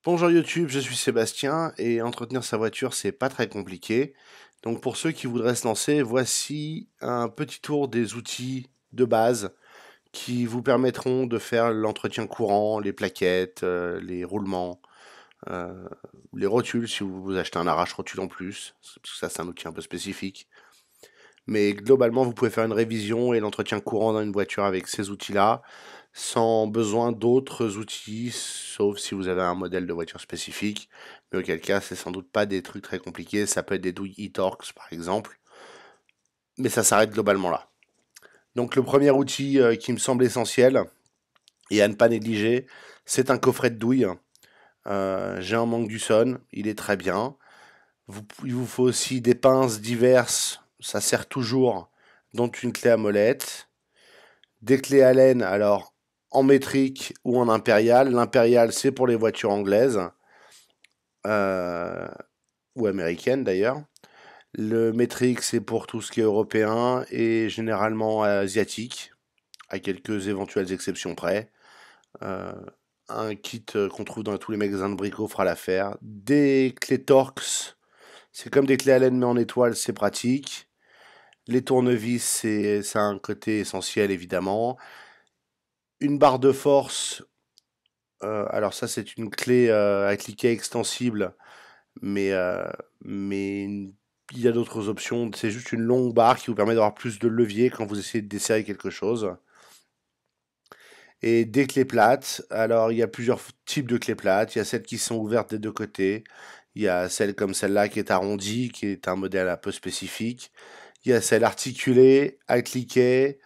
Bonjour YouTube, je suis Sébastien et entretenir sa voiture c'est pas très compliqué. Donc pour ceux qui voudraient se lancer, voici un petit tour des outils de base qui vous permettront de faire l'entretien courant, les plaquettes, les roulements, euh, les rotules si vous achetez un arrache-rotule en plus, parce que ça c'est un outil un peu spécifique. Mais globalement vous pouvez faire une révision et l'entretien courant dans une voiture avec ces outils-là sans besoin d'autres outils, sauf si vous avez un modèle de voiture spécifique, mais auquel cas c'est sans doute pas des trucs très compliqués, ça peut être des douilles e-Torx par exemple, mais ça s'arrête globalement là. Donc le premier outil qui me semble essentiel et à ne pas négliger, c'est un coffret de douilles. J'ai un Manguson, il est très bien. Il vous faut aussi des pinces diverses, ça sert toujours, dont une clé à molette. Des clés Allen, alors en métrique ou en impérial. L'impérial, c'est pour les voitures anglaises euh, ou américaines d'ailleurs. Le métrique, c'est pour tout ce qui est européen et généralement asiatique, à quelques éventuelles exceptions près. Euh, un kit qu'on trouve dans tous les magasins de brico fera l'affaire. Des clés Torx, c'est comme des clés Allen mais en étoile, c'est pratique. Les tournevis, ça a un côté essentiel évidemment. Une barre de force, alors ça c'est une clé à cliquet extensible, mais, euh, mais il y a d'autres options. C'est juste une longue barre qui vous permet d'avoir plus de levier quand vous essayez de desserrer quelque chose. Et des clés plates, alors il y a plusieurs types de clés plates. Il y a celles qui sont ouvertes des deux côtés. Il y a celle comme celle-là qui est arrondie, qui est un modèle un peu spécifique. Il y a celle articulée à cliquet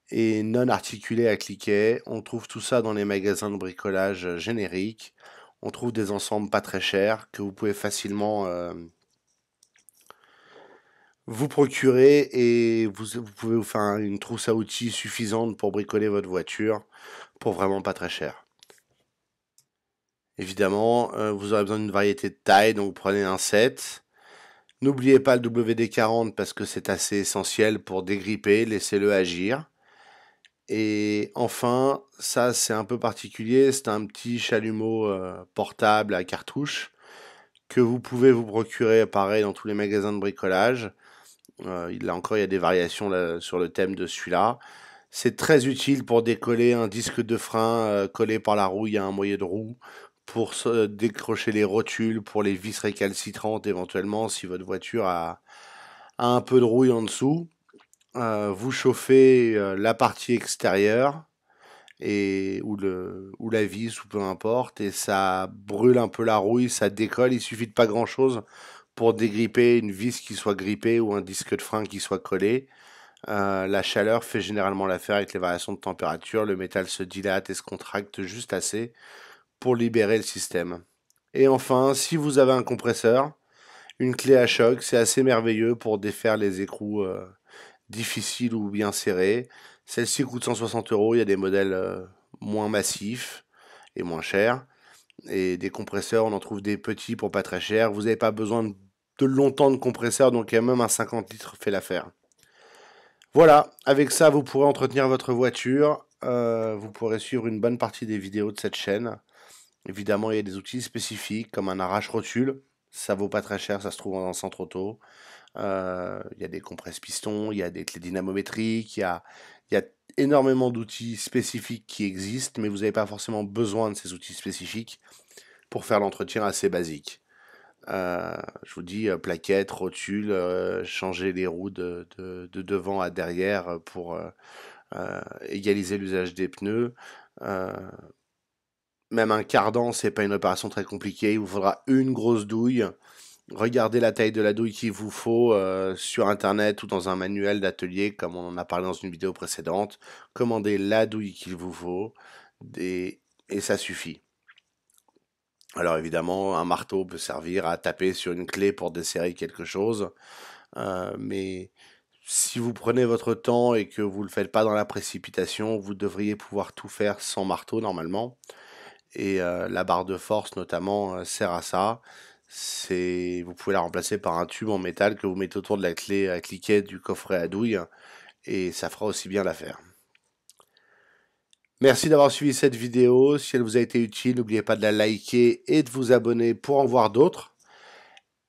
et non articulée à cliquet. On trouve tout ça dans les magasins de bricolage génériques. On trouve des ensembles pas très chers que vous pouvez facilement vous procurer et vous pouvez vous faire une trousse à outils suffisante pour bricoler votre voiture pour vraiment pas très cher. Évidemment, vous aurez besoin d'une variété de tailles, donc vous prenez un set. N'oubliez pas le WD-40 parce que c'est assez essentiel pour dégripper, laissez-le agir. Et enfin, ça c'est un peu particulier, c'est un petit chalumeau portable à cartouche que vous pouvez vous procurer pareil dans tous les magasins de bricolage. Là encore, il y a des variations là, sur le thème de celui-là. C'est très utile pour décoller un disque de frein collé par la roue, il y a un moyen de roue pour décrocher les rotules, pour les vis récalcitrantes éventuellement si votre voiture a un peu de rouille en dessous. Vous chauffez la partie extérieure ou la vis ou peu importe et ça brûle un peu la rouille, ça décolle, il suffit de pas grand chose pour dégripper une vis qui soit grippée ou un disque de frein qui soit collé. La chaleur fait généralement l'affaire avec les variations de température, le métal se dilate et se contracte juste assez pour libérer le système. Et enfin, si vous avez un compresseur, une clé à choc, c'est assez merveilleux pour défaire les écrous difficiles ou bien serrés. Celle-ci coûte 160 euros. Il y a des modèles moins massifs et moins chers. Et des compresseurs, on en trouve des petits pour pas très cher. Vous n'avez pas besoin de longtemps de compresseur, donc même un 50 litres fait l'affaire. Voilà, avec ça, vous pourrez entretenir votre voiture. Vous pourrez suivre une bonne partie des vidéos de cette chaîne. Évidemment, il y a des outils spécifiques comme un arrache-rotule. Ça vaut pas très cher, ça se trouve dans un centre auto. Il y a des compresse-pistons, il y a des clés dynamométriques, il y a énormément d'outils spécifiques qui existent, mais vous n'avez pas forcément besoin de ces outils spécifiques pour faire l'entretien assez basique. Je vous dis, plaquettes, rotules, changer les roues de devant à derrière pour égaliser l'usage des pneus. Euh, Même un cardan, c'est pas une opération très compliquée. Il vous faudra une grosse douille. Regardez la taille de la douille qu'il vous faut sur internet ou dans un manuel d'atelier, comme on en a parlé dans une vidéo précédente. Commandez la douille qu'il vous faut et ça suffit. Alors évidemment, un marteau peut servir à taper sur une clé pour desserrer quelque chose, mais si vous prenez votre temps et que vous ne le faites pas dans la précipitation, vous devriez pouvoir tout faire sans marteau normalement. Et la barre de force notamment sert à ça. Vous pouvez la remplacer par un tube en métal que vous mettez autour de la clé à cliquet du coffret à douille et ça fera aussi bien l'affaire. Merci d'avoir suivi cette vidéo. Si elle vous a été utile, n'oubliez pas de la liker et de vous abonner pour en voir d'autres.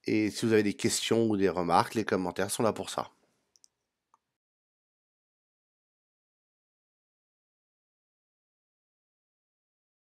Et si vous avez des questions ou des remarques, les commentaires sont là pour ça.